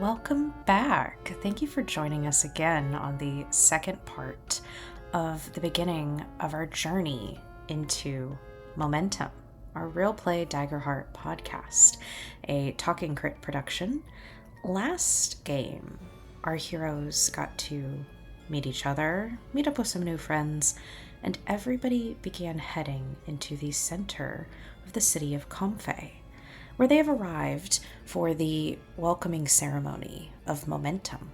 Welcome back. Thank you for joining us again on the second part of the beginning of our journey into Momentum, our Real Play Daggerheart podcast, a Talking Crit production. Last game, our heroes got to meet each other, meet up with some new friends, and everybody began heading into the center of the city of Comfey, where they have arrived for the welcoming ceremony of Momentum.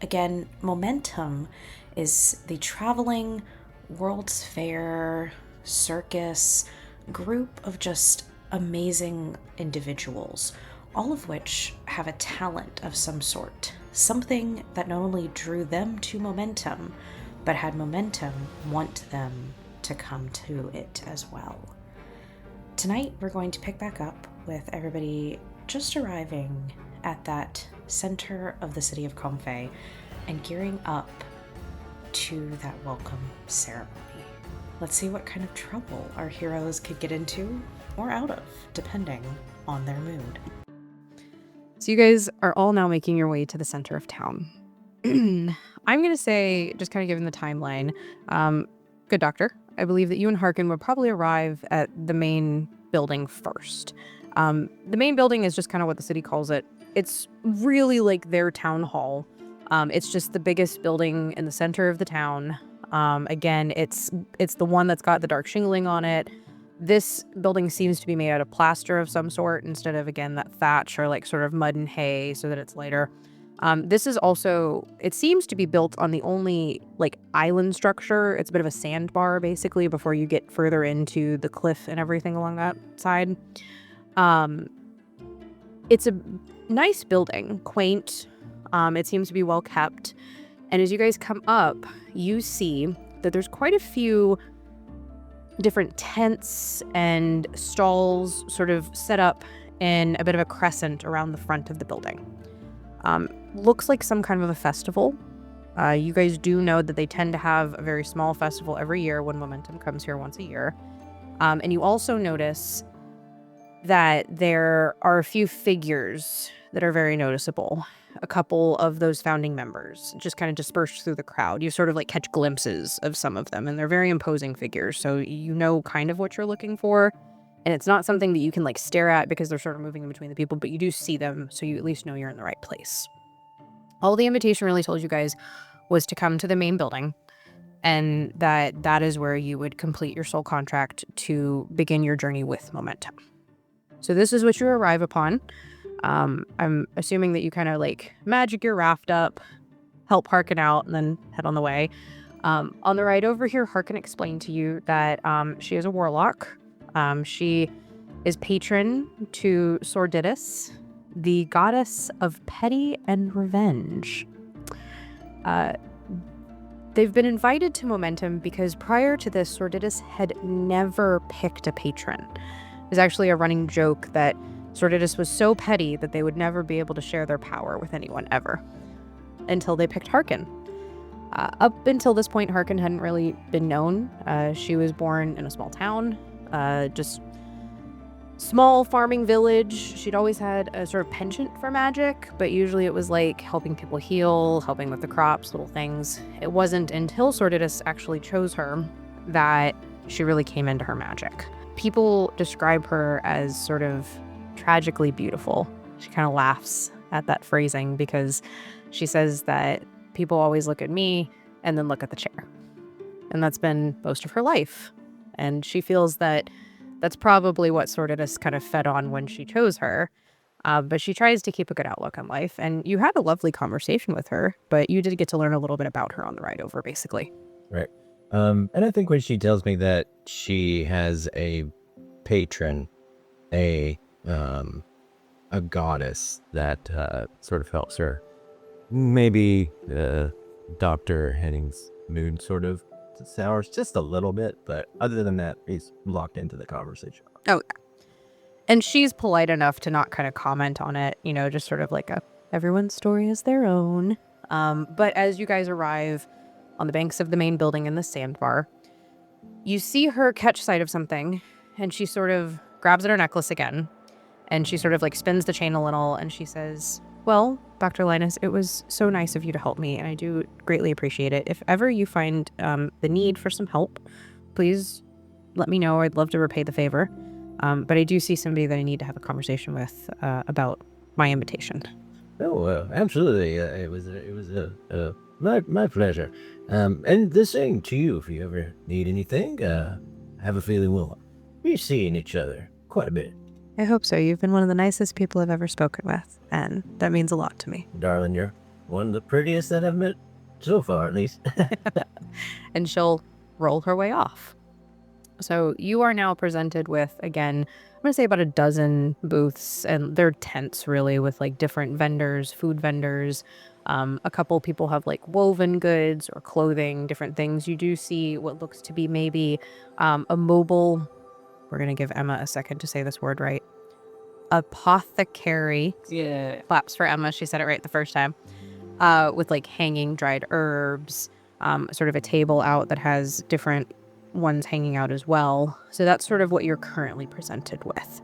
Again, Momentum is the traveling World's Fair circus group of just amazing individuals, all of which have a talent of some sort, something that not only drew them to Momentum, but had Momentum want them to come to it as well. Tonight, we're going to pick back up with everybody just arriving at that center of the city of Comfey and gearing up to that welcome ceremony. Let's see what kind of trouble our heroes could get into or out of, depending on their mood. So you guys are all now making your way to the center of town. I'm going to say, just kind of given the timeline, good doctor, I believe that you and Harkin would probably arrive at the main building first. The main building is just kind of what the city calls it. It's really like their town hall. It's just the biggest building in the center of the town. Again, it's the one that's got the dark shingling on it. This building seems to be made out of plaster of some sort instead of, again, that thatch or like sort of mud and hay so that it's lighter. This is also, it seems to be built on the only like island structure. It's a bit of a sandbar basically before you get further into the cliff and everything along that side. It's a nice building, quaint. It seems to be well kept. And as you guys come up, you see that there's quite a few different tents and stalls sort of set up in a bit of a crescent around the front of the building. Looks like some kind of a festival. You guys do know that they tend to have a very small festival every year when Momentum comes here once a year. And you also notice that there are a few figures that are very noticeable. A couple of those founding members just kind of dispersed through the crowd. You sort of like catch glimpses of some of them, and they're very imposing figures. So you know kind of what you're looking for. And it's not something that you can like stare at because they're sort of moving in between the people, but you do see them, so you at least know you're in the right place. All the invitation really told you guys was to come to the main building, and that is where you would complete your soul contract to begin your journey with Momentum. So this is what you arrive upon. I'm assuming that you kind of like magic your raft up, help Harkin out, and then head on the way. On the ride over here, Harkin explained to you that she is a warlock. She is patron to Sorditus, the goddess of petty and revenge. They've been invited to Momentum because prior to this, Sorditus had never picked a patron. It was actually a running joke that Sorditus was so petty that they would never be able to share their power with anyone ever, until they picked Harkin. Up until this point, Harkin hadn't really been known. She was born in a small town, just small farming village. She'd always had a sort of penchant for magic, but usually it was like helping people heal, helping with the crops, little things. It wasn't until Sorditus actually chose her that she really came into her magic. People describe her as sort of tragically beautiful. She kind of laughs at that phrasing because she says that people always look at me and then look at the chair. And that's been most of her life. And she feels that that's probably what Sorditus kind of fed on when she chose her. But she tries to keep a good outlook on life. And you had a lovely conversation with her, but you did get to learn a little bit about her on the ride over, basically. Right. And I think when she tells me that she has a patron, a goddess that sort of helps her, maybe Dr. Henning's mood sort of sours just a little bit, but other than that, he's locked into the conversation. Oh, yeah. And she's polite enough to not kind of comment on it, you know, just sort of like everyone's story is their own. But as you guys arrive on the banks of the main building in the sandbar, you see her catch sight of something, and she sort of grabs at her necklace again, and she sort of like spins the chain a little, and she says, Well, Dr. Linus, it was so nice of you to help me, and I do greatly appreciate it. If ever you find the need for some help, please let me know. I'd love to repay the favor. But I do see somebody that I need to have a conversation with about my invitation. Oh, absolutely. It was my pleasure. And the same to you. If you ever need anything, I have a feeling we'll be seeing each other quite a bit. I hope so. You've been one of the nicest people I've ever spoken with, and that means a lot to me. Darling, you're one of the prettiest that I've met so far, at least. And she'll roll her way off. So you are now presented with, again, I'm going to say about a dozen booths, and they're tents really with like different vendors, food vendors. A couple people have like woven goods or clothing, different things. You do see what looks to be maybe a mobile, we're going to give Emma a second to say this word right, apothecary. Yeah. Claps for Emma. She said it right the first time. With like hanging dried herbs, sort of a table out that has different ones hanging out as well. So that's sort of what you're currently presented with.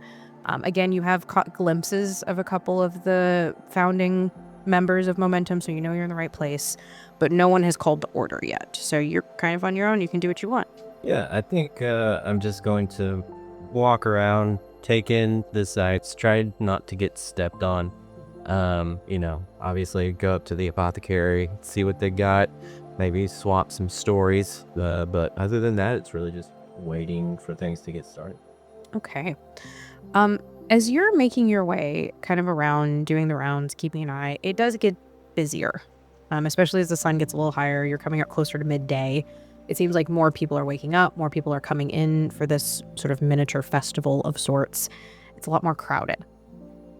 Again, you have caught glimpses of a couple of the founding members of Momentum, so you know you're in the right place, but no one has called the order yet. So you're kind of on your own. You can do what you want. Yeah, I think I'm just going to walk around, take in the sights, try not to get stepped on. Obviously go up to the apothecary, see what they got, maybe swap some stories. But other than that, it's really just waiting for things to get started. Okay. As you're making your way kind of around, doing the rounds, keeping an eye, it does get busier, especially as the sun gets a little higher. You're coming up closer to midday. It seems like more people are waking up, more people are coming in for this sort of miniature festival of sorts. It's a lot more crowded.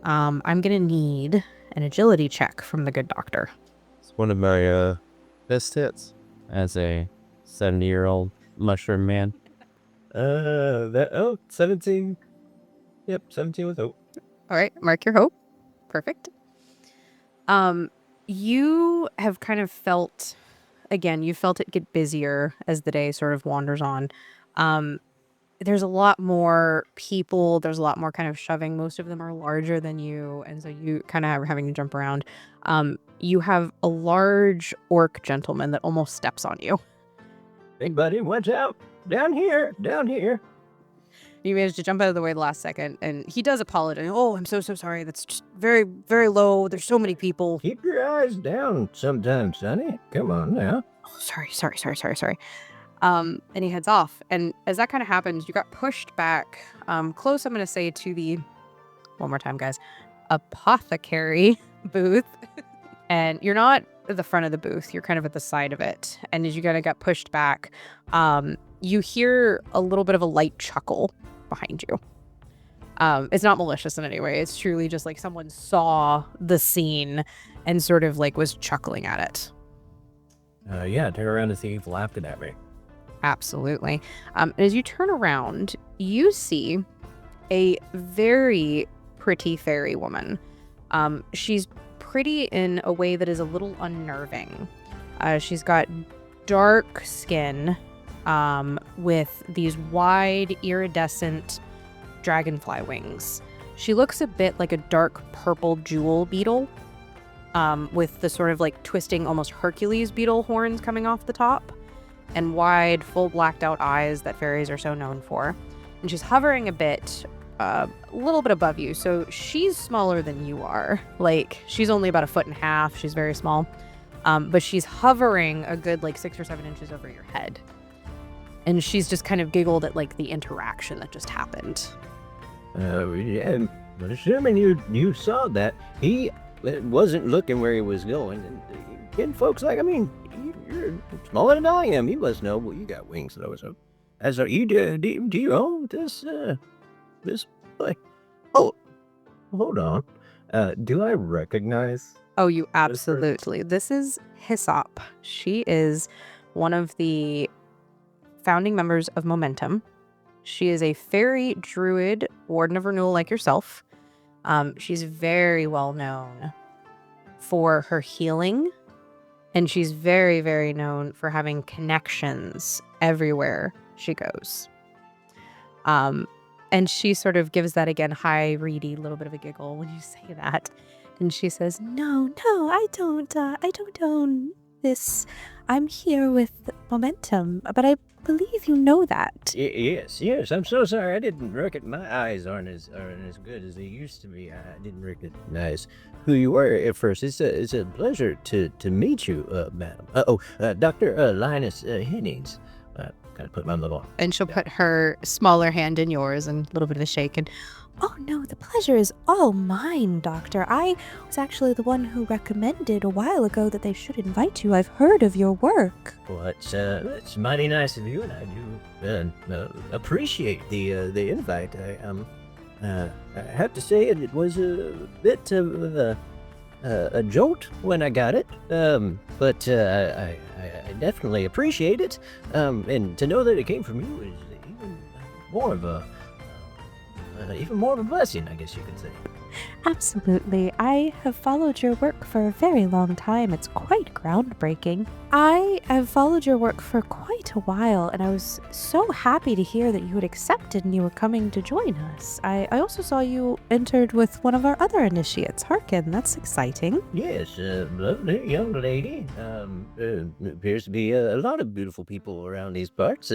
I'm going to need an agility check from the good doctor. It's one of my best hits as a 70-year-old mushroom man. 17. Yep, 17 with hope. All right, mark your hope. Perfect. You have kind of felt, again, you felt it get busier as the day sort of wanders on. There's a lot more people. There's a lot more kind of shoving. Most of them are larger than you, and so you kind of are having to jump around. You have a large orc gentleman that almost steps on you. Hey, buddy, watch out. Down here. You managed to jump out of the way the last second, and he does apologize. Oh, I'm so sorry. That's just very, very low. There's so many people. Keep your eyes down sometimes, Sonny. Come on now. Oh, sorry. And he heads off. And as that kind of happens, you got pushed back close, I'm going to say, to the, one more time, guys, apothecary booth. And you're not at the front of the booth. You're kind of at the side of it. And as you kind of got pushed back, you hear a little bit of a light chuckle behind you. It's not malicious in any way. It's truly just like someone saw the scene and sort of like was chuckling at it. Yeah, turn around to see if laughing at me. Absolutely. And as you turn around, you see a very pretty fairy woman. She's pretty in a way that is a little unnerving. She's got dark skin with these wide, iridescent dragonfly wings. She looks a bit like a dark purple jewel beetle with the sort of like twisting, almost Hercules beetle horns coming off the top, and wide, full blacked out eyes that fairies are so known for. And she's hovering a little bit above you. So she's smaller than you are. Like, she's only about 1.5 feet. She's very small. But she's hovering a good like 6 or 7 inches over your head. And she's just kind of giggled at like the interaction that just happened. Yeah, but assuming you saw that, he wasn't looking where he was going. And folks, like, I mean, you're smaller than I am. You must know. Well, you got wings, though. So, you do you own this boy? Oh, hold on. Do I recognize? Oh, you absolutely. This is Hyssop. She is one of the founding members of Momentum. She is a fairy druid, warden of renewal like yourself. She's very well known for her healing, and she's very, very known for having connections everywhere she goes. And she sort of gives that, again, high, reedy, little bit of a giggle when you say that. And she says, "No, I don't own this. I'm here with Momentum, but I believe you know that." Yes. I'm so sorry. I didn't recognize. My eyes aren't as good as they used to be. I didn't recognize who you were at first. It's a pleasure to meet you, madam. Dr. Linus Hennings. Kind of put my little. And she'll put her smaller hand in yours and a little bit of a shake. And, "Oh no, the pleasure is all mine, Doctor. I was actually the one who recommended a while ago that they should invite you. I've heard of your work." Well, it's mighty nice of you, and I do appreciate the invite. I have to say it was a bit of a jolt when I got it, but I definitely appreciate it. And to know that it came from you is even more of a blessing, I guess you could say. Absolutely. I have followed your work for a very long time. It's quite groundbreaking. I have followed your work for quite a while, and I was so happy to hear that you had accepted and you were coming to join us. I also saw you entered with one of our other initiates, Harkin. That's exciting. Yes, lovely young lady. Appears to be a lot of beautiful people around these parts.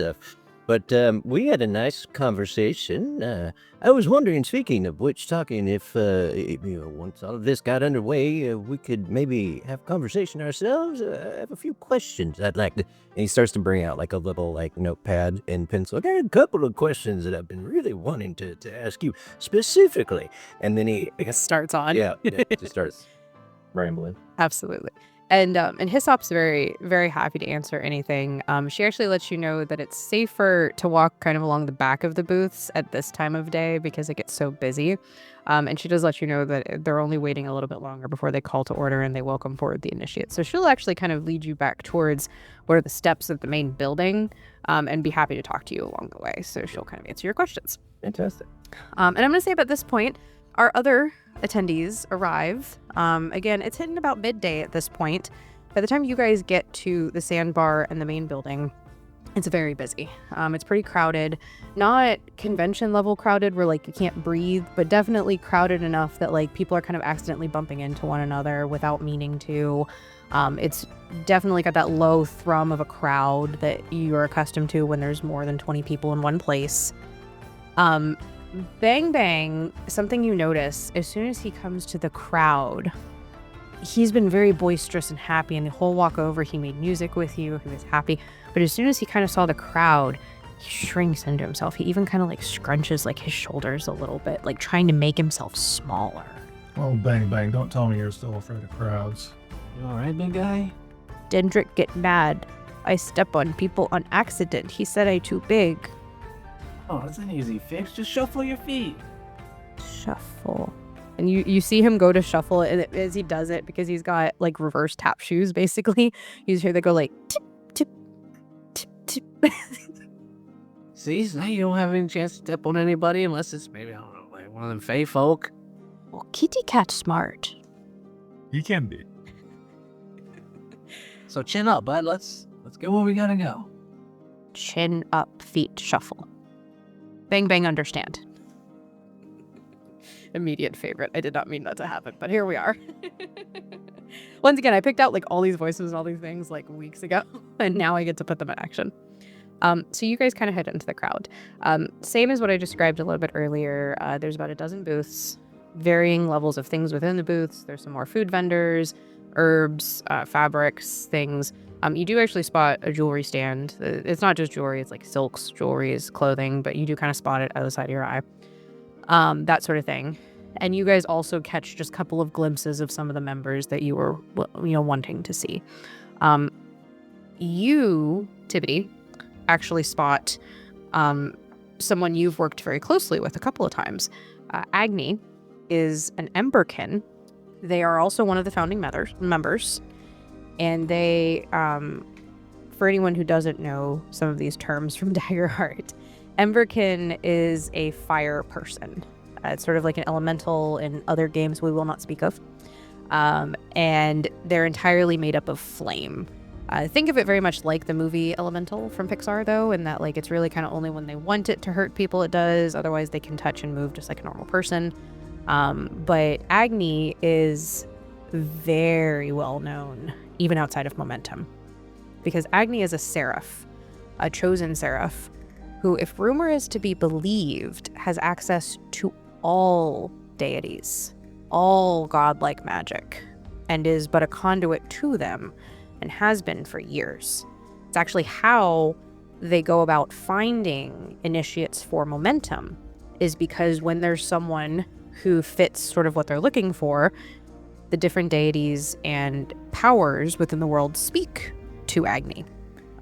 But we had a nice conversation. I was wondering, speaking of which, if once all of this got underway, we could maybe have conversation ourselves. I have a few questions I'd like to. And he starts to bring out like a little notepad and pencil. I got a couple of questions that I've been really wanting to ask you specifically. And then he starts on. Yeah, just starts rambling. Absolutely. And Hyssop's very, very happy to answer anything. She actually lets you know that it's safer to walk kind of along the back of the booths at this time of day because it gets so busy. And she does let you know that they're only waiting a little bit longer before they call to order and they welcome forward the initiate. So she'll actually kind of lead you back towards what are the steps of the main building, and be happy to talk to you along the way. So she'll kind of answer your questions. Fantastic. And I'm going to say about this point, our other attendees arrive. Again, it's hitting about midday at this point. By the time you guys get to the sandbar and the main building, it's very busy. It's pretty crowded. Not convention level crowded where you can't breathe, but definitely crowded enough that people are kind of accidentally bumping into one another without meaning to. It's definitely got that low thrum of a crowd that you're accustomed to when there's more than 20 people in one place. Bang Bang, something you notice, as soon as he comes to the crowd, he's been very boisterous and happy, and the whole walk over, he made music with you, he was happy, but as soon as he kind of saw the crowd, he shrinks into himself. He even kind of scrunches his shoulders a little bit, trying to make himself smaller. Oh, Bang Bang, don't tell me you're still afraid of crowds. You alright, big guy? Dendrick get mad. I step on people on accident. He said I too big. Oh, that's an easy fix. Just shuffle your feet. Shuffle. And you see him go to shuffle, and as he does it, because he's got reverse tap shoes, basically, you just hear they go tip, tip, tip, tip. See, so now you don't have any chance to step on anybody unless it's maybe, I don't know, one of them fey folk. Well, kitty cat's smart. He can be. So chin up, bud. Let's go where we gotta go. Chin up, feet shuffle. Bang Bang understand. Immediate favorite. I did not mean that to happen, but here we are. Once again, I picked out all these voices and all these things weeks ago, and now I get to put them in action. So you guys kind of head into the crowd. Same as what I described a little bit earlier. There's about a dozen booths, varying levels of things within the booths. There's some more food vendors, herbs, fabrics, things. You do actually spot a jewelry stand. It's not just jewelry, it's silks, jewelries, clothing, but you do kind of spot it out of the side of your eye. That sort of thing. And you guys also catch just a couple of glimpses of some of the members that you were, wanting to see. You, Tibbity, actually spot someone you've worked very closely with a couple of times. Agni is an Emberkin. They are also one of the founding members. And they, for anyone who doesn't know some of these terms from Daggerheart, Emberkin is a fire person. It's sort of like an elemental in other games we will not speak of. And they're entirely made up of flame. Think of it very much like the movie Elemental from Pixar, though, in that it's really kind of only when they want it to hurt people it does. Otherwise, they can touch and move just like a normal person. But Agni is very well known, even outside of Momentum, because Agni is a seraph, a chosen seraph, who, if rumor is to be believed, has access to all deities, all godlike magic, and is but a conduit to them, and has been for years. It's actually how they go about finding initiates for Momentum, is because when there's someone who fits sort of what they're looking for, the different deities and powers within the world speak to Agni.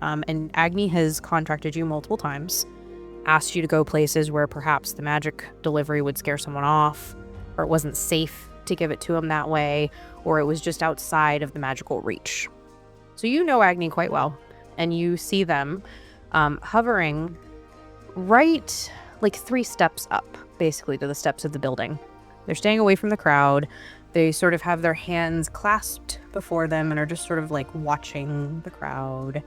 And Agni has contracted you multiple times, asked you to go places where perhaps the magic delivery would scare someone off, or it wasn't safe to give it to him that way, or it was just outside of the magical reach. So you know Agni quite well, and you see them hovering right like 3 steps up, basically, to the steps of the building. They're staying away from the crowd. They sort of have their hands clasped before them and are just sort of like watching the crowd.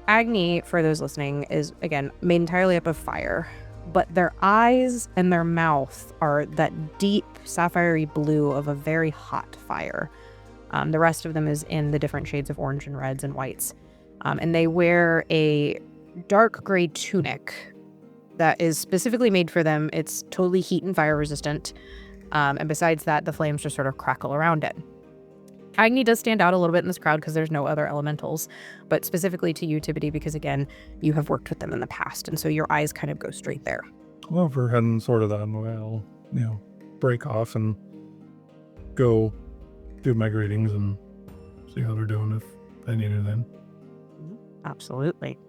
Agni, for those listening, is, again, made entirely up of fire, but their eyes and their mouth are that deep sapphire blue of a very hot fire. The rest of them is in the different shades of orange and reds and whites. And they wear a dark gray tunic that is specifically made for them. It's totally heat and fire resistant. And besides that, the flames just sort of crackle around it. Agni does stand out a little bit in this crowd because there's no other elementals, but specifically to you, Tibbity, because again, you have worked with them in the past, and so your eyes kind of go straight there. Well, if we're heading sort of that way, I'll, break off and go do my greetings and see how they're doing if they need anything. Absolutely.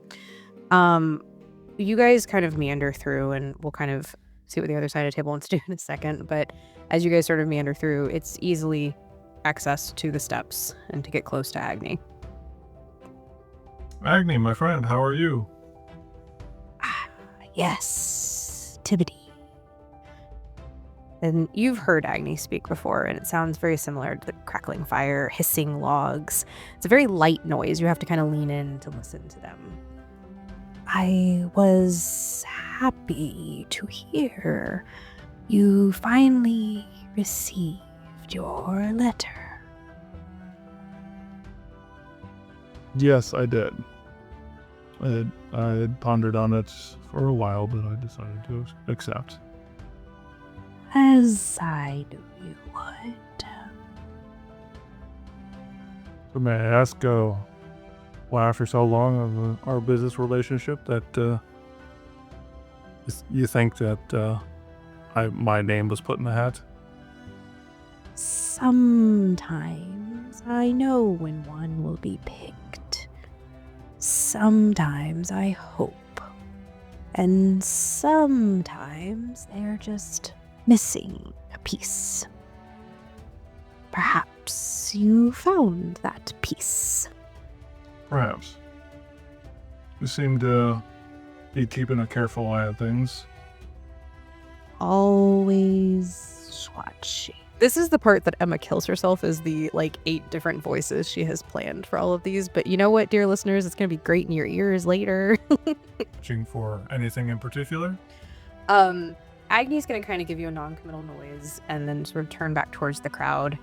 You guys kind of meander through, and we'll kind of see what the other side of the table wants to do in a second, but as you guys sort of meander through, it's easily access to the steps and to get close to Agni. Agni, my friend, how are you? Yes, Tibbity. And you've heard Agni speak before, and it sounds very similar to the crackling fire, hissing logs. It's a very light noise. You have to kind of lean in to listen to them. I was happy to hear you finally received your letter. Yes, I did. I had pondered on it for a while, but I decided to accept. As I knew you would. So may I ask, why after so long of our business relationship that you think that my name was put in the hat? Sometimes I know when one will be picked. Sometimes I hope. And sometimes they're just missing a piece. Perhaps you found that piece. Perhaps. You seem to be keeping a careful eye on things. Always watching. This is the part that Emma kills herself, is the 8 different voices she has planned for all of these. But you know what, dear listeners? It's going to be great in your ears later. Watching for anything in particular? Agni's going to kind of give you a non-committal noise and then sort of turn back towards the crowd.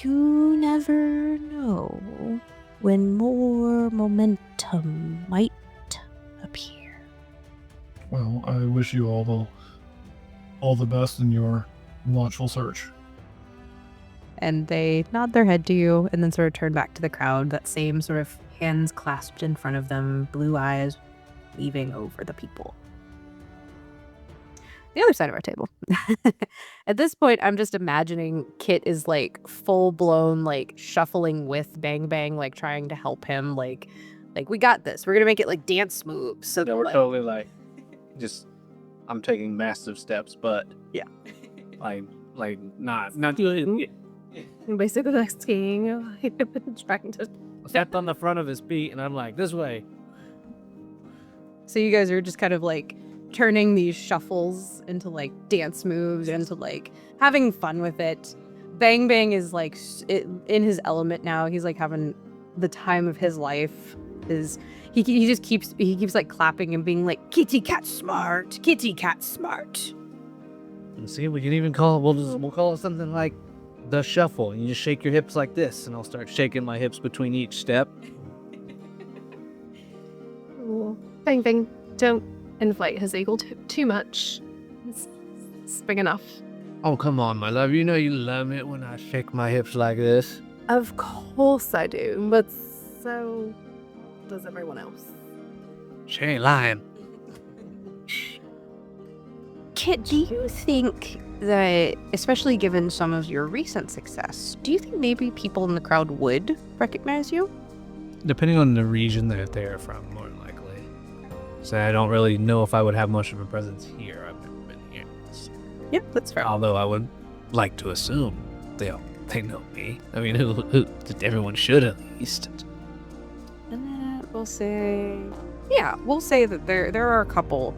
You never know when more momentum might appear. Well, I wish you all the best in your watchful search. And they nod their head to you and then sort of turn back to the crowd, that same sort of hands clasped in front of them, blue eyes weaving over the people. The other side of our table. At this point, I'm just imagining Kit is full-blown shuffling with Bang Bang, trying to help him, like we got this. We're gonna make it dance moves. So we're totally I'm taking massive steps, but yeah, not doing. Basically, skiing, trying to Stepped on the front of his feet, and I'm like, this way. So you guys are just kind of turning these shuffles into dance moves, into having fun with it. Bang Bang is in his element now. He's having the time of his life. He just keeps clapping and being like, kitty cat smart, kitty cat smart. And see, we can even call it, we'll call it something like the shuffle. You just shake your hips like this, and I'll start shaking my hips between each step. Bang Bang, don't inflate his ego too much. It's big enough. Oh, come on, my love. You know you love it when I shake my hips like this. Of course I do, but so does everyone else. She ain't lying. Kit, do you think that, especially given some of your recent success, do you think maybe people in the crowd would recognize you? Depending on the region that they're from, more than likely. So I don't really know if I would have much of a presence here. I've never been here. Yeah, that's fair. Although I would like to assume they know me. I mean, who everyone should at least. And then we'll say that there are a couple,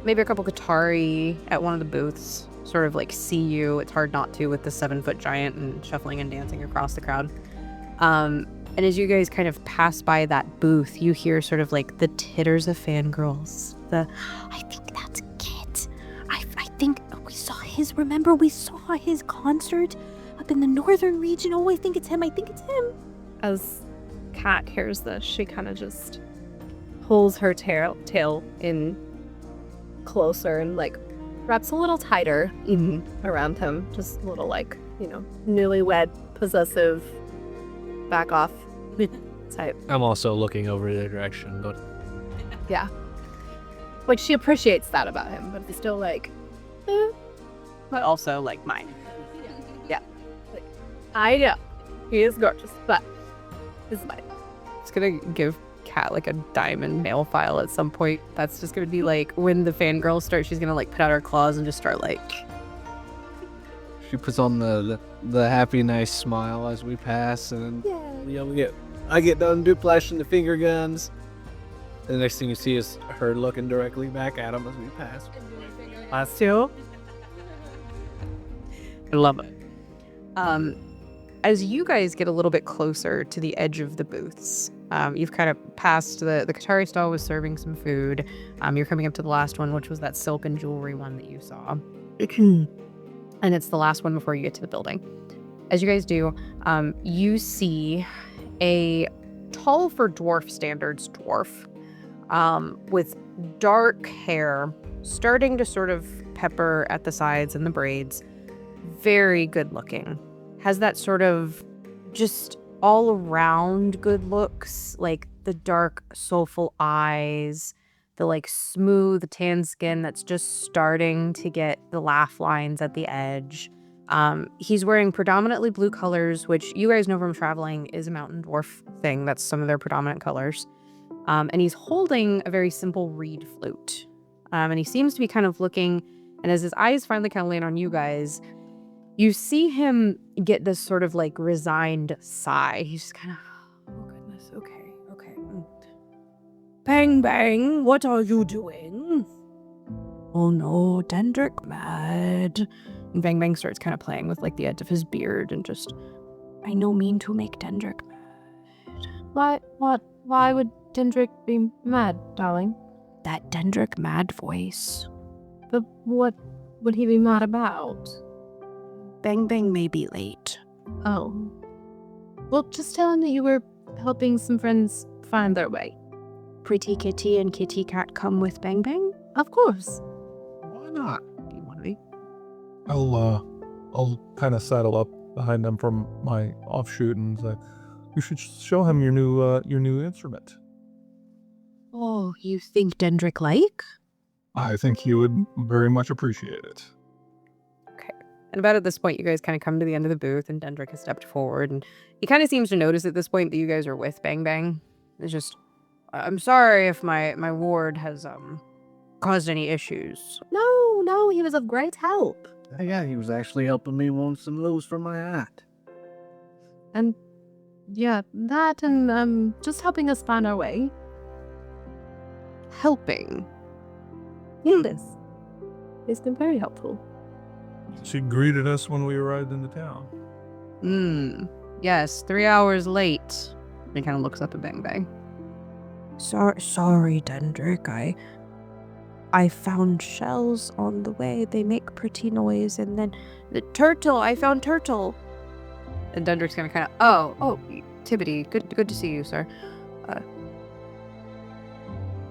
maybe a couple Qatari at one of the booths sort of like see you. It's hard not to with the 7-foot giant and shuffling and dancing across the crowd. And as you guys kind of pass by that booth, you hear sort of like the titters of fangirls. I think that's Kit. I think we saw his concert up in the northern region. Oh, I think it's him. As Kat hears this, she kind of just pulls her tail in closer and like wraps a little tighter around him. Just a little like, newlywed, possessive, back off type. I'm also looking over their direction, but Yeah. Like she appreciates that about him, but it's still like, but also like mine. Yeah. Like, I know he is gorgeous, but this is mine. It's gonna give Kat like a diamond nail file at some point. That's just gonna be like when the fangirls start. She's gonna like put out her claws and just start like. she puts on the happy, nice smile as we pass, and I get done flashing the finger guns. And the next thing you see is her looking directly back at him as we pass. Last two. I love it. As you guys get a little bit closer to the edge of the booths, you've kind of passed the Qatari stall was serving some food. You're coming up to the last one, which was that silk and jewelry one that you saw. And it's the last one before you get to the building. As you guys do, you see a tall for dwarf standards dwarf with dark hair starting to sort of pepper at the sides and the braids. Very good looking. Has that sort of just all around good looks, like the dark, soulful eyes, the like smooth tan skin that's just starting to get the laugh lines at the edge. He's wearing predominantly blue colors, which you guys know from traveling is a mountain dwarf thing. That's some of their predominant colors. And he's holding a very simple reed flute. And he seems to be kind of looking, and as his eyes finally kind of land on you guys, you see him get this sort of like resigned sigh. He's just kind of, oh goodness, okay. Bang Bang, what are you doing? Oh no, Dendrick mad. And Bang Bang starts kind of playing with like the edge of his beard and just, I no mean to make Dendrick mad. Why would Dendrick be mad, darling? That Dendrick mad voice. But what would he be mad about? Bang Bang may be late. Oh. Well, just tell him that you were helping some friends find their way. Pretty Kitty and Kitty Cat come with Bang Bang? Of course. Why not? You want to be? I'll kind of saddle up behind them from my offshoot and say, "You should show him your new instrument." Oh, you think Dendrick like? I think he would very much appreciate it. Okay. And about at this point, you guys kind of come to the end of the booth, and Dendrick has stepped forward, and he kind of seems to notice at this point that you guys are with Bang Bang. It's just, I'm sorry if my ward has caused any issues. No, he was of great help. Yeah, he was actually helping me want some loose for my hat. And yeah, that and just helping us find our way. Helping. Yes. It's been very helpful. She greeted us when we arrived in the town. Yes, 3 hours late. He kind of looks up at Bang Bang. Sorry, Dendrick. I found shells on the way. They make pretty noise. And then the turtle. I found turtle. And Dendrick's gonna kind of, oh, Tibbity, good to see you, sir.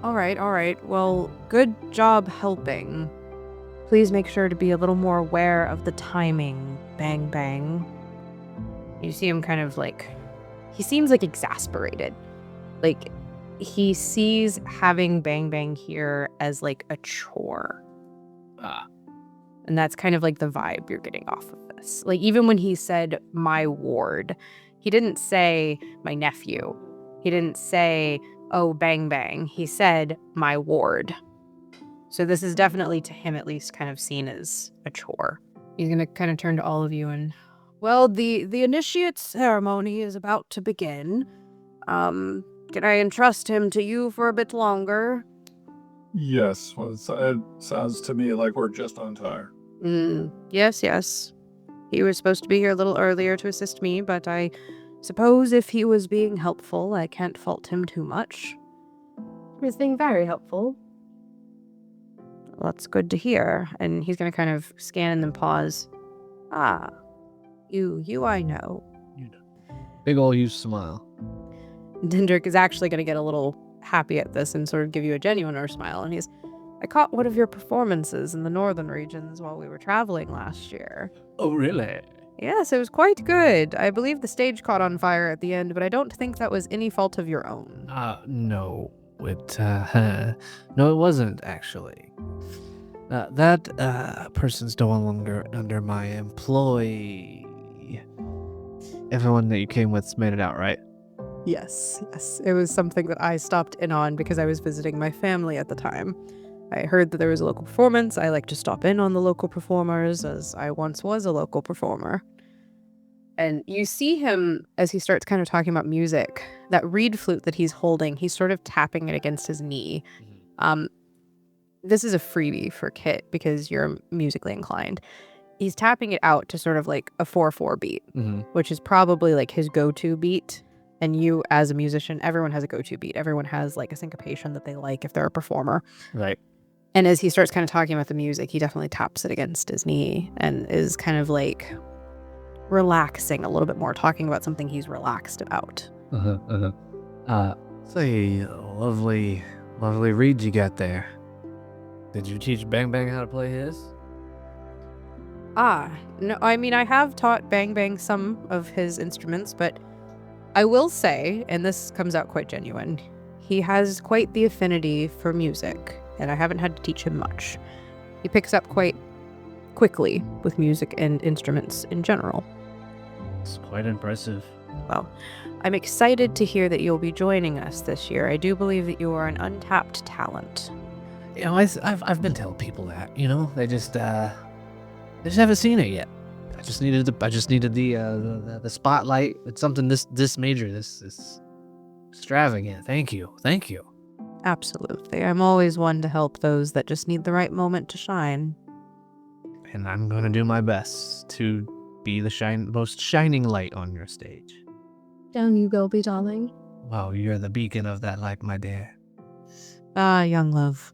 All right. Well, good job helping. Please make sure to be a little more aware of the timing. Bang, bang. You see him kind of like, he seems like exasperated. Like, he sees having bang, bang here as like a chore. And that's kind of like the vibe you're getting off of this. Like, even when he said my ward, he didn't say my nephew. He didn't say, oh, bang, bang. He said my ward. So this is definitely, to him at least, kind of seen as a chore. He's going to kind of turn to all of you and, well, the initiate ceremony is about to begin. Can I entrust him to you for a bit longer? Yes, well, it sounds to me like we're just on time. Yes. He was supposed to be here a little earlier to assist me, but I suppose if he was being helpful, I can't fault him too much. He was being very helpful. Well, that's good to hear. And he's going to kind of scan and then pause. Ah, you I know. Big ol' you smile. Dendrick is actually going to get a little happy at this and sort of give you a genuiner smile. And I caught one of your performances in the northern regions while we were traveling last year. Oh, really? Yes, it was quite good. I believe the stage caught on fire at the end, but I don't think that was any fault of your own. No. No, it wasn't, actually. That person's no longer under my employ. Everyone that you came with's made it out, right? Yes. It was something that I stopped in on because I was visiting my family at the time. I heard that there was a local performance. I like to stop in on the local performers, as I once was a local performer. And you see him, as he starts kind of talking about music, that reed flute that he's holding, he's sort of tapping it against his knee. This is a freebie for Kit because you're musically inclined. He's tapping it out to sort of like a 4/4 beat, which is probably like his go-to beat. And you, as a musician, everyone has a go-to beat. Everyone has like a syncopation that they like if they're a performer. Right. And as he starts kind of talking about the music, he definitely taps it against his knee and is kind of like relaxing a little bit more, talking about something he's relaxed about. Say, lovely reed you got there. Did you teach Bang Bang how to play his? No, I mean, I have taught Bang Bang some of his instruments, but I will say, and this comes out quite genuine, he has quite the affinity for music, and I haven't had to teach him much. He picks up quite quickly with music and instruments in general. It's quite impressive. Well, I'm excited to hear that you'll be joining us this year. I do believe that you are an untapped talent. You know, I've been telling people that. You know, they just haven't seen it yet. I just needed the spotlight. It's something this major, this extravagant. Thank you. Absolutely. I'm always one to help those that just need the right moment to shine. And I'm gonna do my best to be the most shining light on your stage. Down you go, be darling. Wow, you're the beacon of that light, my dear. Ah, young love.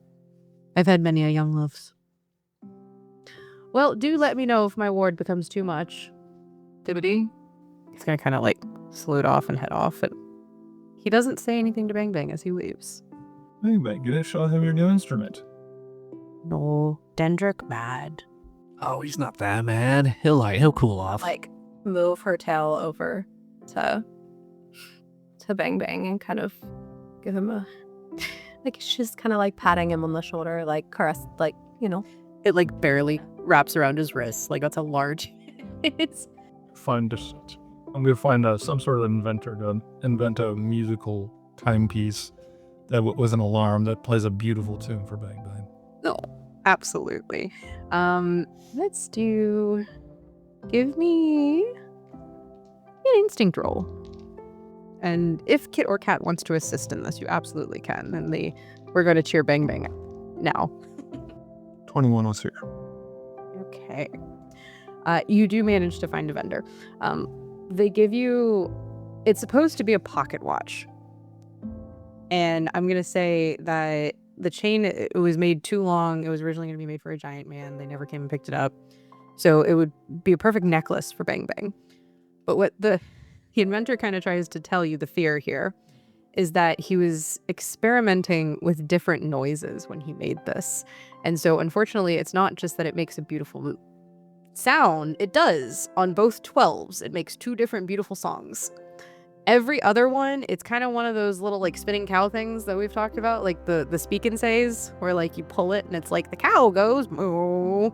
I've had many a young loves. Well, do let me know if my ward becomes too much. Tibbity? He's gonna kind of like salute off and head off, and he doesn't say anything to Bang Bang as he leaves. Hey, mate, get a show him your new instrument. No, Dendrick mad. Oh, he's not that mad. He'll cool off. Like, move her tail over to Bang Bang and kind of give him a, like, she's kind of like patting him on the shoulder, like caress, like, you know. It like barely wraps around his wrist. Like that's how large it's. I'm gonna find some sort of inventor to invent a musical timepiece that was an alarm that plays a beautiful tune for Bang Bang. No, absolutely. Let's do. Give me an instinct roll. And if Kit or Cat wants to assist in this, you absolutely can. And we're going to cheer Bang Bang now. 21 was here. Okay. You do manage to find a vendor. They give you, it's supposed to be a pocket watch. And I'm going to say that The chain, it was made too long. It was originally going to be made for a giant man. They never came and picked it up. So it would be a perfect necklace for Bang Bang. But what the inventor kind of tries to tell you, the fear here, is that he was experimenting with different noises when he made this. And so unfortunately, it's not just that it makes a beautiful sound. It does on both 12s. It makes 2 different beautiful songs. Every other one, it's kind of one of those little like spinning cow things that we've talked about, like the speak and says, where like you pull it and it's like the cow goes moo.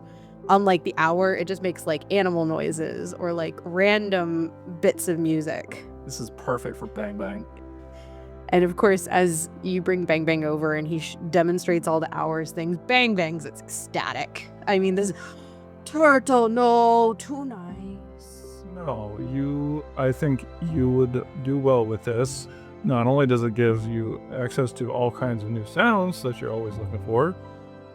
Unlike the hour, it just makes like animal noises or like random bits of music. This is perfect for Bang Bang. And of course, as you bring Bang Bang over and he demonstrates all the hours things, Bang Bang's it's ecstatic. I mean, this turtle, no, too nice. No, I think you would do well with this. Not only does it give you access to all kinds of new sounds that you're always looking for,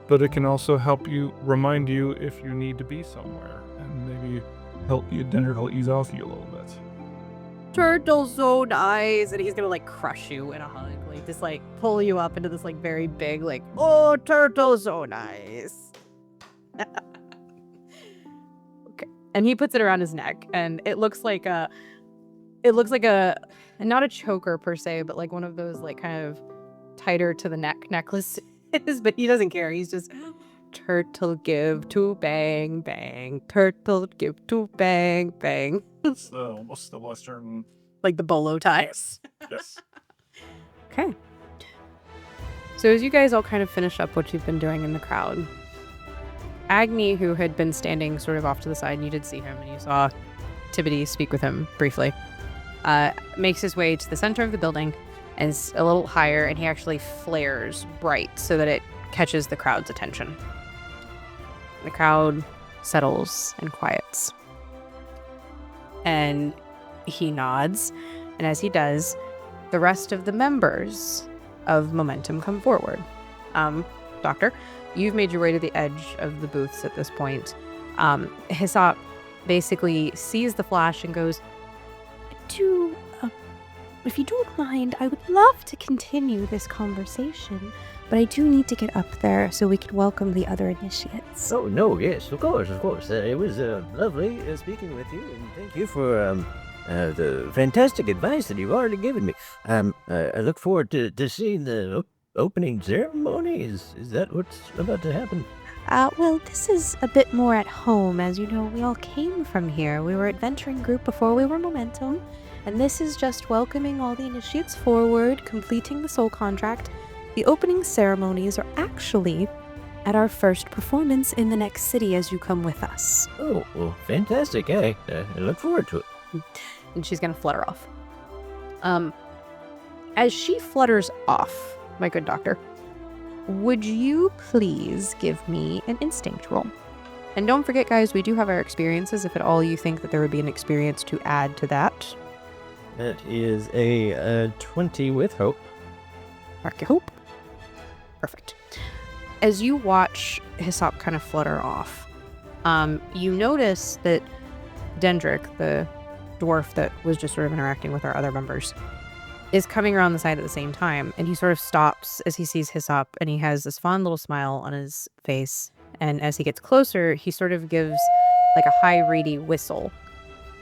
but it can also help you, remind you if you need to be somewhere, and maybe help you, Dendrick will ease off you a little bit. Turtle's so nice. And he's gonna like crush you in a hug, like just like pull you up into this like very big like, oh, turtle's so nice. Okay. And he puts it around his neck, and it looks like a not a choker per se, but like one of those like kind of tighter to the neck necklaces. But he doesn't care. He's just turtle give to Bang Bang, turtle give to Bang Bang. It's almost the Western. Like the bolo ties. Yes. Okay. So as you guys all kind of finish up what you've been doing in the crowd, Agni, who had been standing sort of off to the side, and you did see him, and you saw Tibbety speak with him briefly, makes his way to the center of the building and is a little higher, and he actually flares bright so that it catches the crowd's attention. The crowd settles and quiets. And he nods, and as he does, the rest of the members of Momentum come forward. Doctor, you've made your way to the edge of the booths at this point. Hyssop basically sees the flash and goes, If you don't mind, I would love to continue this conversation, but I do need to get up there so we can welcome the other initiates. Oh, no, yes, of course, of course. It was lovely speaking with you, and thank you for the fantastic advice that you've already given me. I look forward to seeing the opening ceremony. Is that what's about to happen? Well, this is a bit more at home. As you know, we all came from here. We were Adventuring Group before we were Momentum, and this is just welcoming all the initiates forward, completing the soul contract. The opening ceremonies are actually at our first performance in the next city as you come with us. Oh, well, fantastic. I look forward to it. and she's gonna flutter off. As she flutters off, my good doctor, would you please give me an instinct roll? And don't forget, guys, we do have our experiences if at all you think that there would be an experience to add to that. That is a 20 with hope. Mark your hope. Perfect. As you watch Hyssop kind of flutter off, you notice that Dendrick, the dwarf that was just sort of interacting with our other members, is coming around the side at the same time, and he sort of stops as he sees Hyssop, and he has this fond little smile on his face, and as he gets closer, he sort of gives like a high reedy whistle.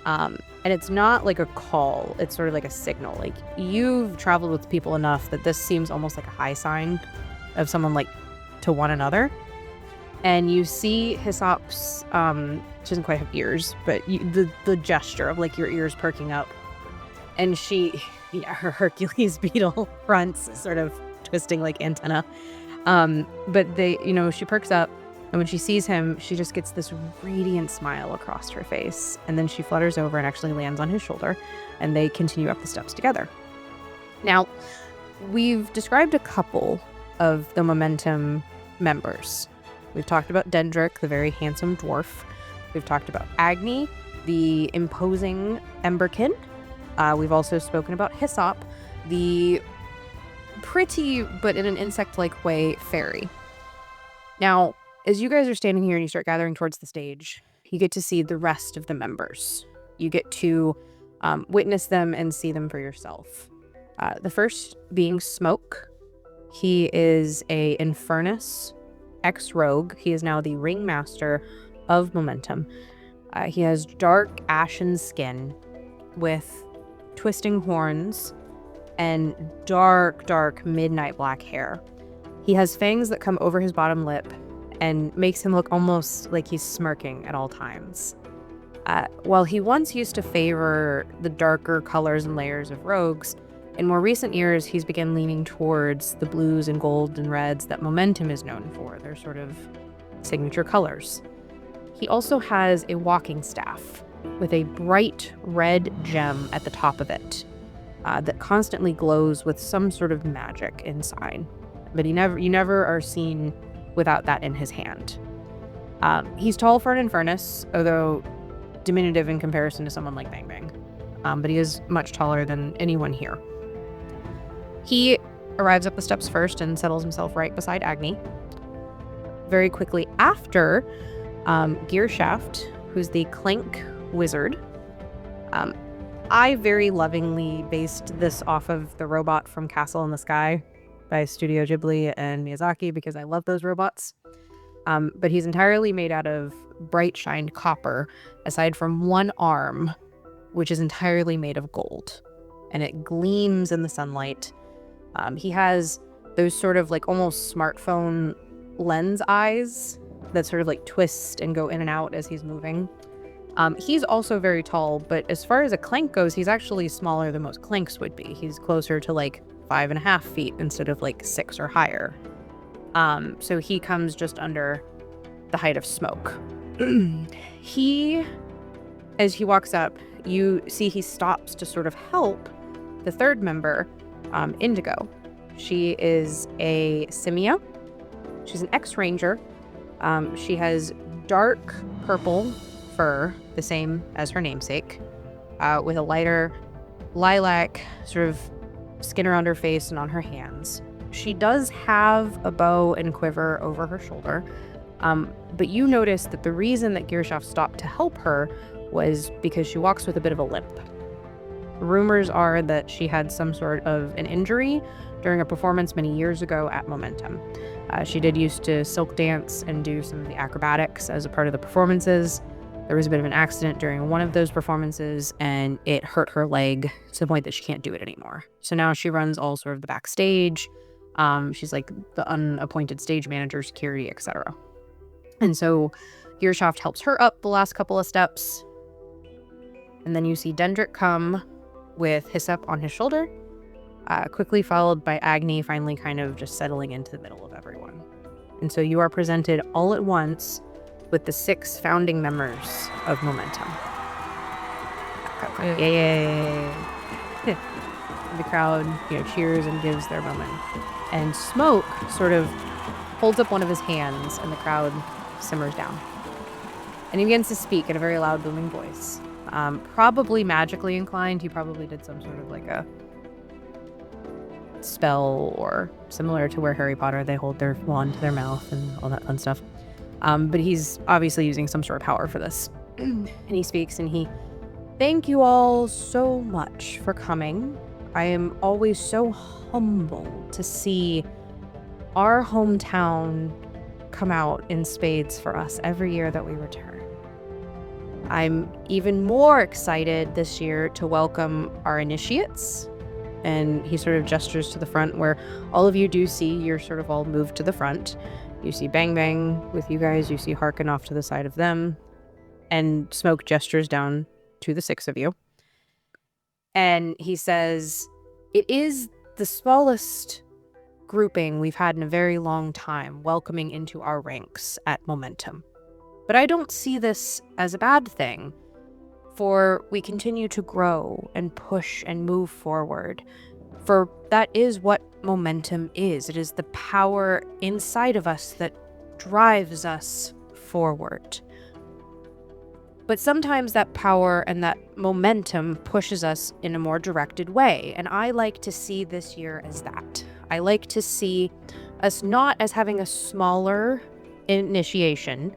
And it's not like a call, it's sort of like a signal. Like, you've traveled with people enough that this seems almost like a high sign of someone like to one another. And you see Hyssop's, she doesn't quite have ears, but the gesture of like your ears perking up. And her Hercules beetle fronts sort of twisting like antenna. But she perks up, and when she sees him, she just gets this radiant smile across her face. And then she flutters over and actually lands on his shoulder, and they continue up the steps together. Now, we've described a couple of the Momentum members. We've talked about Dendrick, the very handsome dwarf. We've talked about Agni, the imposing emberkin. We've also spoken about Hyssop, the pretty, but in an insect-like way, fairy. Now, as you guys are standing here and you start gathering towards the stage, you get to see the rest of the members. You get to witness them and see them for yourself. The first being Smoke. He is a Infernus ex-rogue. He is now the ringmaster of Momentum. He has dark ashen skin with twisting horns and dark midnight black hair. He has fangs that come over his bottom lip and makes him look almost like he's smirking at all times. While he once used to favor the darker colors and layers of rogues, in more recent years he's begun leaning towards the blues and golds and reds that Momentum is known for. They're sort of signature colors. He also has a walking staff with a bright red gem at the top of it that constantly glows with some sort of magic inside. But you never are seen without that in his hand. He's tall for an Infernus, although diminutive in comparison to someone like Bang Bang. But he is much taller than anyone here. He arrives up the steps first and settles himself right beside Agni. Very quickly after, Gearshaft, who's the Clank wizard. I very lovingly based this off of the robot from Castle in the Sky by Studio Ghibli and Miyazaki because I love those robots. But he's entirely made out of bright shined copper, aside from one arm, which is entirely made of gold. And it gleams in the sunlight. He has those sort of like almost smartphone lens eyes that sort of like twist and go in and out as he's moving. He's also very tall, but as far as a Clank goes, he's actually smaller than most Clanks would be. He's closer to like 5.5 feet instead of like 6 or higher. So he comes just under the height of Smoke. As he walks up, you see he stops to sort of help the third member, Indigo. She is a Simia. She's an ex-ranger. She has dark purple fur, the same as her namesake, with a lighter lilac sort of skin around her face and on her hands. She does have a bow and quiver over her shoulder, but you notice that the reason that Gearshaft stopped to help her was because she walks with a bit of a limp. Rumors are that she had some sort of an injury during a performance many years ago at Momentum. She did used to silk dance and do some of the acrobatics as a part of the performances. There was a bit of an accident during one of those performances, and it hurt her leg to the point that she can't do it anymore. So now she runs all sort of the backstage. She's like the unappointed stage manager, security, etc. And so Gearshaft helps her up the last couple of steps. And then you see Dendrick come with Hyssop on his shoulder, quickly followed by Agni finally kind of just settling into the middle of everyone. And so you are presented all at once with the 6 founding members of Momentum. Yay! The crowd, cheers and gives their moment. And Smoke sort of holds up one of his hands, and the crowd simmers down. And he begins to speak in a very loud, booming voice. Probably magically inclined. He probably did some sort of like a spell, or similar to where Harry Potter, they hold their wand to their mouth and all that fun stuff. But he's obviously using some sort of power for this. And he speaks and he, "Thank you all so much for coming. I am always so humbled to see our hometown come out in spades for us every year that we return. I'm even more excited this year to welcome our initiates." And he sort of gestures to the front where all of you do see, you're sort of all moved to the front. You see Bang Bang with you guys. You see Harkin off to the side of them. And Smoke gestures down to the 6 of you. And he says, "It is the smallest grouping we've had in a very long time welcoming into our ranks at Momentum. But I don't see this as a bad thing, for we continue to grow and push and move forward. For that is what Momentum is. It is the power inside of us that drives us forward. But sometimes that power and that momentum pushes us in a more directed way, and I like to see this year as that. I like to see us not as having a smaller initiation,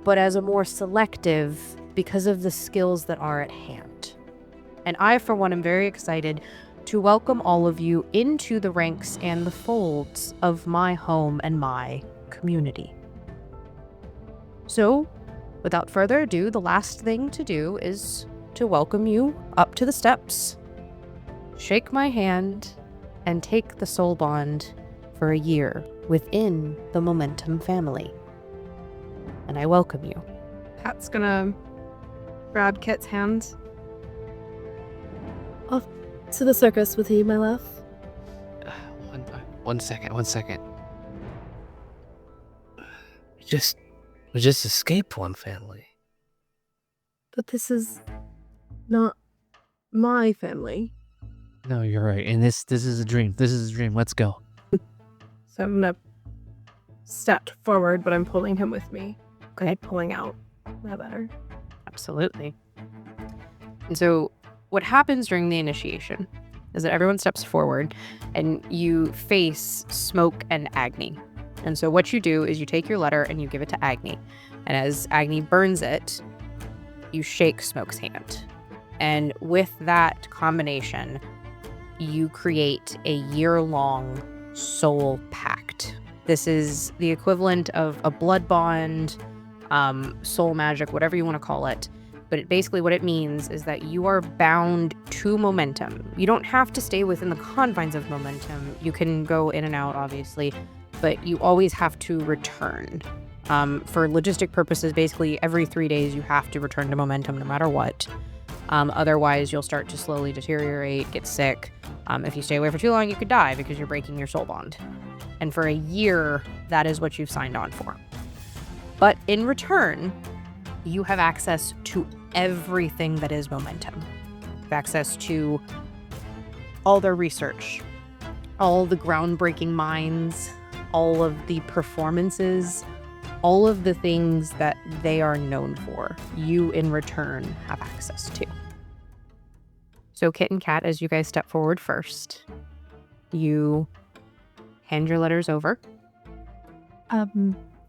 but as a more selective because of the skills that are at hand. And I, for one, am very excited to welcome all of you into the ranks and the folds of my home and my community. So, without further ado, the last thing to do is to welcome you up to the steps, shake my hand, and take the soul bond for a year within the Momentum family. And I welcome you. Pat's gonna grab Kit's hand. Off to the circus with you, my love. One second. We just escaped one family. But this is not my family. No, you're right. And this is a dream. This is a dream. Let's go. So I'm gonna step forward, but I'm pulling him with me. Okay, pulling out my letter. Absolutely. And so what happens during the initiation is that everyone steps forward and you face Smoke and Agni. And so what you do is you take your letter and you give it to Agni. And as Agni burns it, you shake Smoke's hand. And with that combination, you create a year-long soul pact. This is the equivalent of a blood bond, soul magic, whatever you want to call it. But basically what it means is that you are bound to Momentum. You don't have to stay within the confines of Momentum. You can go in and out, obviously, but you always have to return. For logistic purposes, basically every 3 days you have to return to Momentum no matter what. Otherwise, you'll start to slowly deteriorate, get sick. If you stay away for too long, you could die because you're breaking your soul bond. And for a year, that is what you've signed on for. But in return, you have access to everything that is Momentum. You have access to all their research, all the groundbreaking minds, all of the performances, all of the things that they are known for, you in return have access to. So Kit and Kat, as you guys step forward first, you hand your letters over.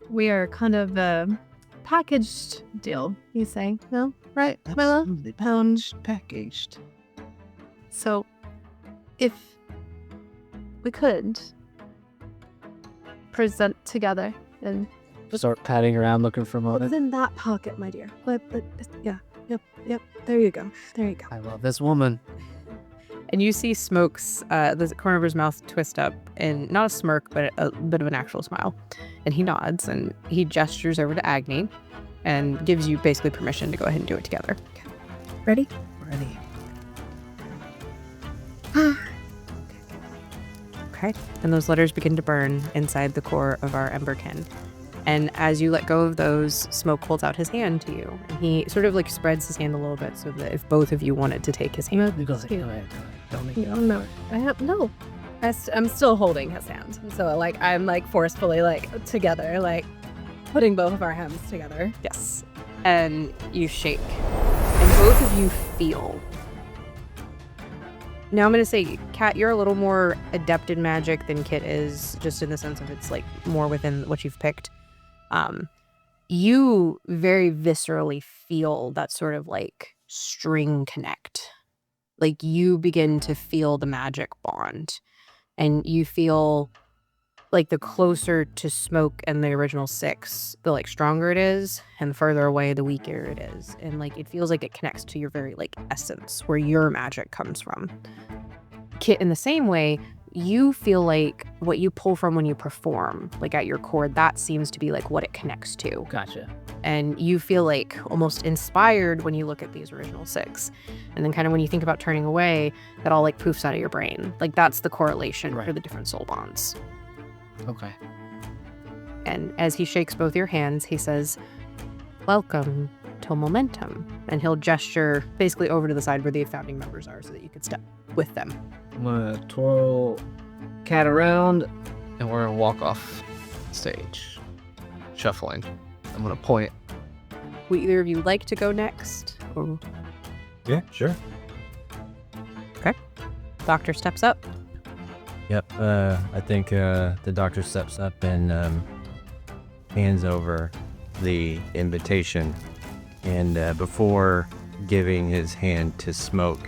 We are kind of a packaged deal, you say? No? Right, my love? Packaged. So, if we could present together and Start patting around looking for What's motive. in that pocket, my dear? Yeah. Yep. There you go. I love this woman. And you see Smoke's, the corner of his mouth twist up in not a smirk, but a bit of an actual smile. And he nods and he gestures over to Agni and gives you basically permission to go ahead and do it together. Ready? Ready. Okay. And those letters begin to burn inside the core of our Emberkin. And as you let go of those, Smoke holds out his hand to you. And he sort of like spreads his hand a little bit so that if both of you wanted to take his hand. Go ahead. Don't make no, I have no. I'm still holding his hand, so like I'm like forcefully like together, like putting both of our hands together. Yes. And you shake. And both of you feel. Now I'm going to say, Kat, you're a little more adept in magic than Kit is, just in the sense of it's like more within what you've picked. You very viscerally feel that sort of like string connect. Like you begin to feel the magic bond. And you feel like the closer to Smoke and the original 6, the like stronger it is, and the further away, the weaker it is. And like it feels like it connects to your very like essence, where your magic comes from. Kit, in the same way, you feel like what you pull from when you perform, like at your core, that seems to be like what it connects to. Gotcha. And you feel like almost inspired when you look at these original 6. And then kind of when you think about turning away, that all like poofs out of your brain. Like that's the correlation for the different soul bonds. Okay. And as he shakes both your hands, he says, "Welcome to Momentum." And he'll gesture basically over to the side where the founding members are so that you could step with them. I'm gonna twirl Cat around and we're gonna walk off stage. Shuffling. I'm gonna point. Would either of you like to go next? Or... Yeah, sure. Okay. Doctor steps up. Yep. I think the doctor steps up and hands over the invitation. And before giving his hand to Smoke,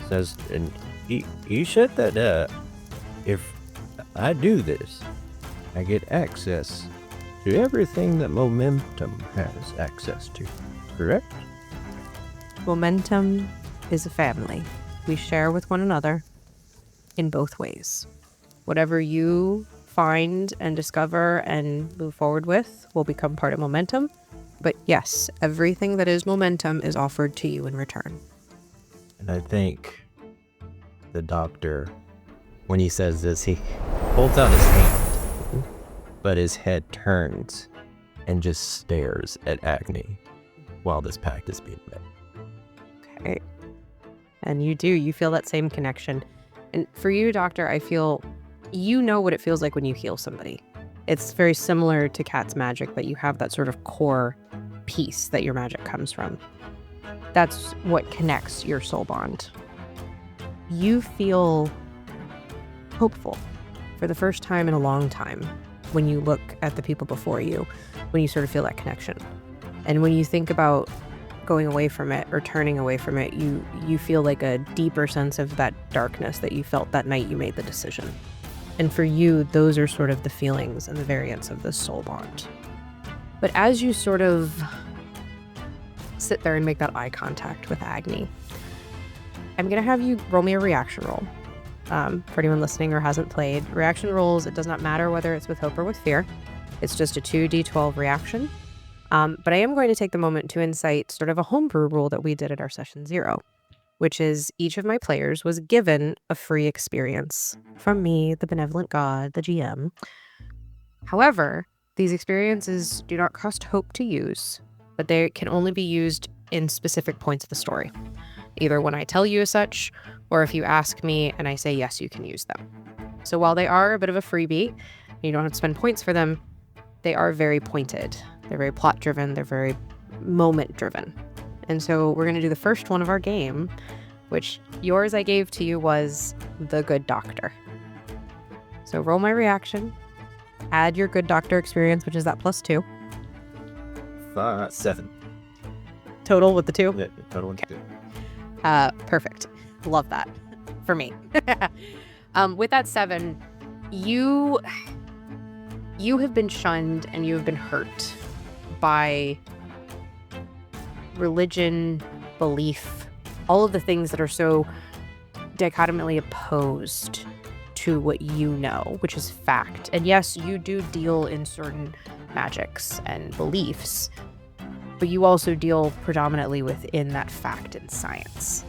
says, and he said that if I do this, I get access to everything that Momentum has access to. Correct? Momentum is a family. We share with one another in both ways. Whatever you find and discover and move forward with will become part of Momentum. But yes, everything that is Momentum is offered to you in return. And I think the doctor, when he says this, he holds out his hand, but his head turns and just stares at Agni while this pact is being made. Okay. And you feel that same connection. And for you, Doctor, I feel you know what it feels like when you heal somebody. It's very similar to Kat's magic, that you have that sort of core piece that your magic comes from. That's what connects your soul bond. You feel hopeful for the first time in a long time when you look at the people before you, when you sort of feel that connection. And when you think about going away from it or turning away from it, you feel like a deeper sense of that darkness that you felt that night you made the decision. And for you, those are sort of the feelings and the variants of this soul bond. But as you sort of sit there and make that eye contact with Agni, I'm going to have you roll me a reaction roll. For anyone listening or hasn't played, reaction rolls, it does not matter whether it's with hope or with fear. It's just a 2d12 reaction. But I am going to take the moment to incite sort of a homebrew rule that we did at our session 0, which is each of my players was given a free experience from me, the benevolent god, the GM. However, these experiences do not cost hope to use, but they can only be used in specific points of the story. Either when I tell you as such, or if you ask me and I say, yes, you can use them. So while they are a bit of a freebie, you don't have to spend points for them, they are very pointed. They're very plot driven. They're very moment driven. And so we're going to do the first one of our game, which yours I gave to you was the good doctor. So roll my reaction, add your good doctor experience, which is that +2. 7. Total with the 2? Yeah, total with 2. Perfect. Love that for me. With that 7, you have been shunned and you have been hurt by religion, belief, all of the things that are so dichotomically opposed to what you know, which is fact. And yes, you do deal in certain magics and beliefs, but you also deal predominantly within that fact and science.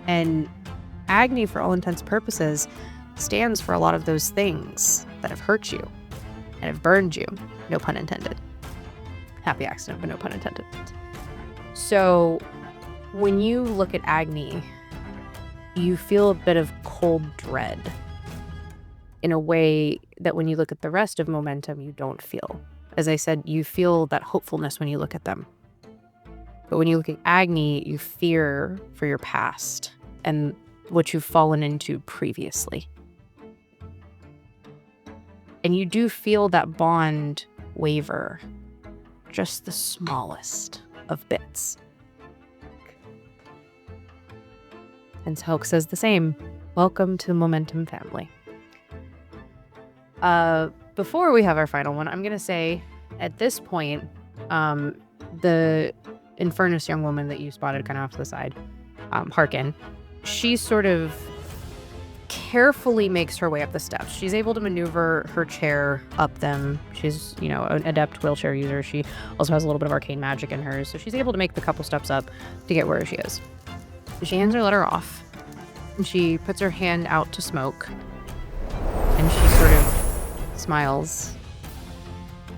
And Agni, for all intents and purposes, stands for a lot of those things that have hurt you and have burned you. No pun intended. Happy accident, but no pun intended. So when you look at Agni, you feel a bit of cold dread in a way that when you look at the rest of Momentum, you don't feel. As I said, you feel that hopefulness when you look at them. But when you look at Agni, you fear for your past and what you've fallen into previously. And you do feel that bond waver, just the smallest of bits. And Hulk says the same. Welcome to the Momentum family. Before we have our final one, I'm going to say at this point, the Infernus young woman that you spotted kind of off to the side, Harkin, she sort of carefully makes her way up the steps. She's able to maneuver her chair up them. She's, an adept wheelchair user. She also has a little bit of arcane magic in hers, so she's able to make the couple steps up to get where she is. She hands her letter off, and she puts her hand out to Smoke, and she sort of smiles.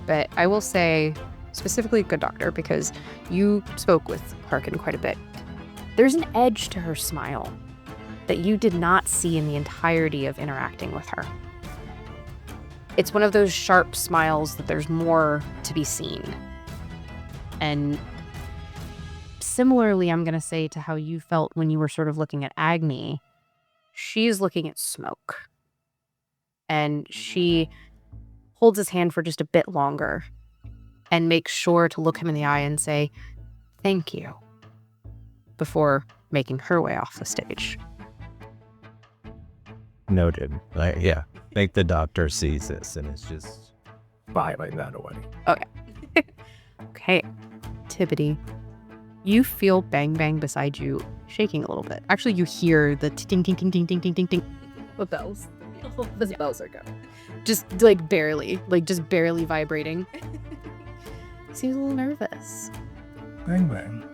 But I will say, specifically Good Doctor, because you spoke with Harkin quite a bit, there's an edge to her smile that you did not see in the entirety of interacting with her. It's one of those sharp smiles that there's more to be seen. And similarly, I'm going to say to how you felt when you were sort of looking at Agni, she's looking at Smoke. And she holds his hand for just a bit longer and makes sure to look him in the eye and say, thank you, before making her way off the stage. Noted. Yeah. Think the doctor sees this and it's just filing that away. Okay, Tibbity, you feel Bang Bang beside you shaking a little bit. Actually, you hear the ting ting ting ting ting ting ting ting. The bells. The bells are going. Just barely vibrating. Seems a little nervous. Bang Bang.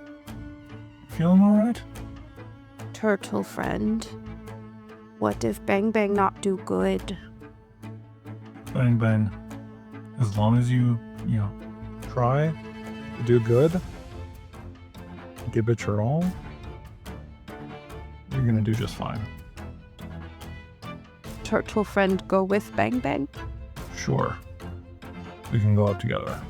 Feeling all right? Turtle friend, what if Bang Bang not do good? Bang Bang. As long as you try to do good, give it your all, you're gonna do just fine. Turtle friend go with Bang Bang? Sure. We can go up together.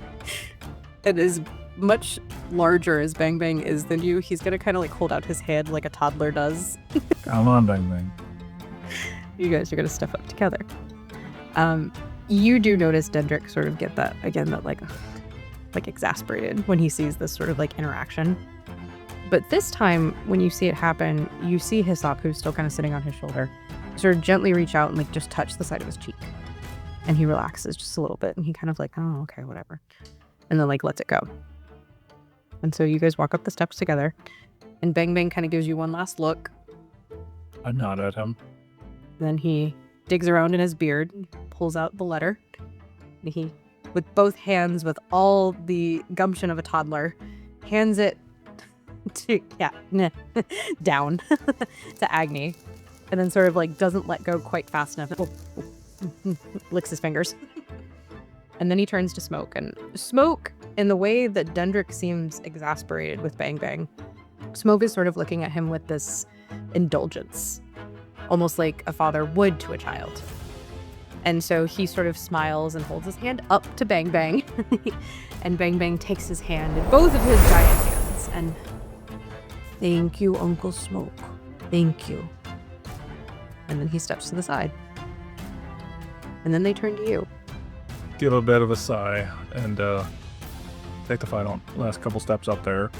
And as much larger as Bang Bang is than you, he's gonna kind of hold out his hand like a toddler does. Come on, Bang Bang. You guys are gonna step up together. You do notice Dendrick sort of get that again, that like exasperated when he sees this sort of interaction. But this time, when you see it happen, you see Hyssop, who's still kind of sitting on his shoulder, sort of gently reach out and just touch the side of his cheek. And he relaxes just a little bit, and he kind of oh, okay, whatever. And then lets it go. And so you guys walk up the steps together, and Bang Bang kind of gives you one last look. I nod at him. Then he digs around in his beard, pulls out the letter. And he, with both hands, with all the gumption of a toddler, hands it to, down to Agni. And then sort of doesn't let go quite fast enough. Licks his fingers. And then he turns to Smoke. And Smoke, in the way that Dendrick seems exasperated with Bang Bang, Smoke is sort of looking at him with this indulgence, almost like a father would to a child. And so he sort of smiles and holds his hand up to Bang Bang. And Bang Bang takes his hand in both of his giant hands and, thank you, Uncle Smoke. Thank you. and then he steps to the side. And then they turn to you. Give a bit of a sigh and take the last couple steps up there.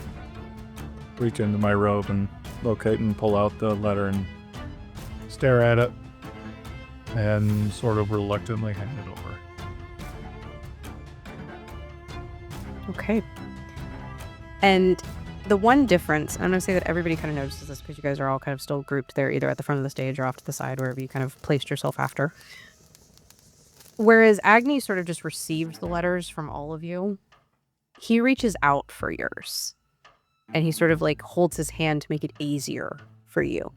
Reach into my robe and locate and pull out the letter and stare at it and sort of reluctantly hand it over. Okay. And the one difference, I'm going to say that everybody kind of notices this because you guys are all kind of still grouped there, either at the front of the stage or off to the side, wherever you kind of placed yourself after. Whereas Agni sort of just received the letters from all of you, he reaches out for yours. And he sort of holds his hand to make it easier for you.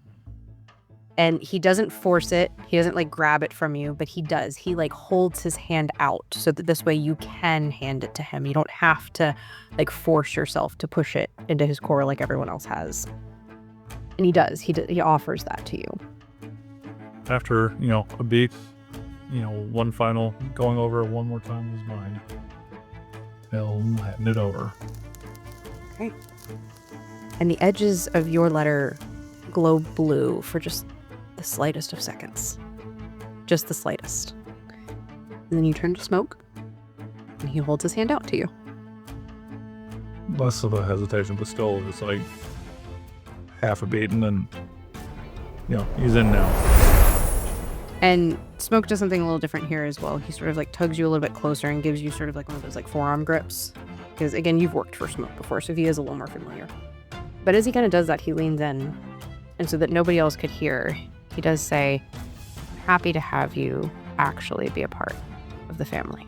And he doesn't force it. He doesn't grab it from you, but he does. He holds his hand out so that this way you can hand it to him. You don't have to force yourself to push it into his core like everyone else has. And he does. He offers that to you. After, a beat, one final going over it one more time in his mind, he'll hand it over. Okay. And the edges of your letter glow blue for just the slightest of seconds. Just the slightest. And then you turn to Smoke, and he holds his hand out to you. Less of a hesitation, but still just half a beat, and then, he's in now. And Smoke does something a little different here as well. He sort of tugs you a little bit closer and gives you sort of one of those forearm grips. Because again, you've worked for Smoke before, so he is a little more familiar. But as he kind of does that, he leans in, and so that nobody else could hear, he does say, happy to have you actually be a part of the family.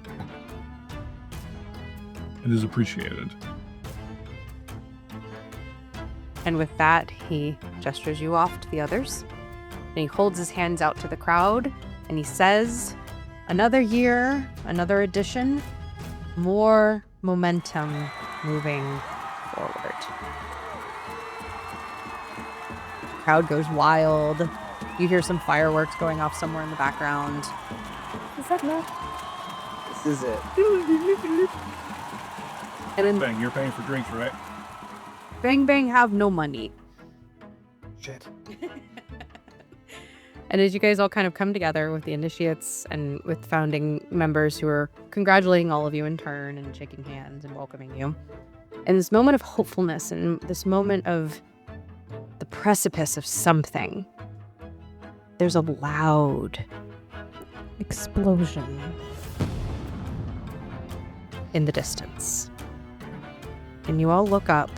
It is appreciated. And with that, he gestures you off to the others, and he holds his hands out to the crowd, and he says, another year, another edition, more momentum moving forward. The crowd goes wild. You hear some fireworks going off somewhere in the background. Is that enough? This is it. And then Bang, you're paying for drinks, right? Bang Bang have no money. Shit. And as you guys all kind of come together with the initiates and with founding members who are congratulating all of you in turn and shaking hands and welcoming you, and this moment of hopefulness and this moment of the precipice of something, there's a loud Explosion. in the distance. And you all look up,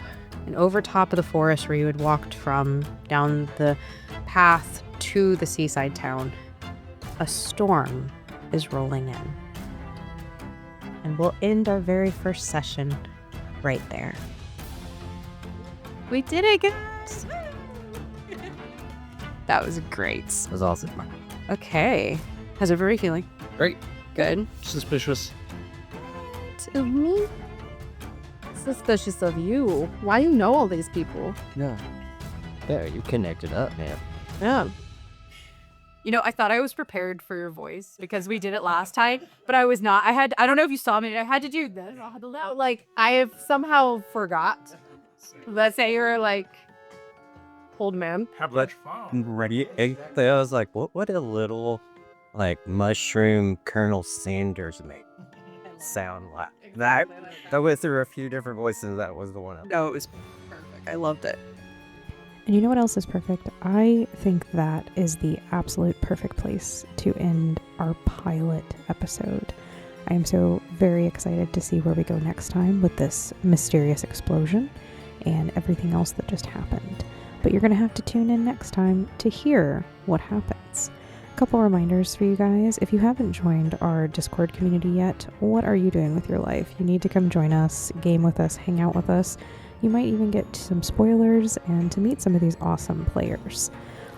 and over top of the forest where you had walked from, down the path to the seaside town, a storm is rolling in. And we'll end our very first session right there. We did it, guys! That was great. That was awesome. Okay. How's everybody feeling? Great. Good. Suspicious. To me? Suspicious of you. Why you know all these people? Yeah. Yeah, you connected up, man. Yeah. You know, I thought I was prepared for your voice because we did it last time, but I was not. I don't know if you saw me, I had to do this. Like, I have somehow forgot. Let's say you're like, old man. Have much fun. Ready? I was like, what a little, like, mushroom Colonel Sanders make sound like. That went through a few different voices. That was the one. No, it was perfect. I loved it. And you know what else is perfect? I think that is the absolute perfect place to end our pilot episode. I am so very excited to see where we go next time with this mysterious explosion and everything else that just happened. But you're going to have to tune in next time to hear what happens. A couple reminders for you guys. If you haven't joined our Discord community yet, what are you doing with your life? You need to come join us, game with us, hang out with us. You might even get some spoilers and to meet some of these awesome players.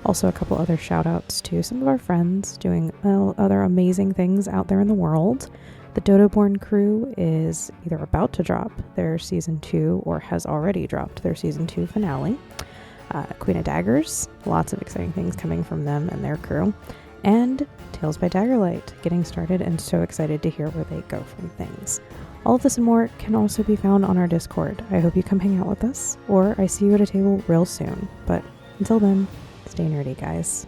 Also, a couple other shout outs to some of our friends doing other amazing things out there in the world. The Dodoborn crew is either about to drop their season 2 or has already dropped their season 2 finale. Queen of Daggers, lots of exciting things coming from them and their crew. And Tales by Daggerlight getting started, and so excited to hear where they go from things. All of this and more can also be found on our Discord. I hope you come hang out with us, or I see you at a table real soon. But until then, stay nerdy, guys.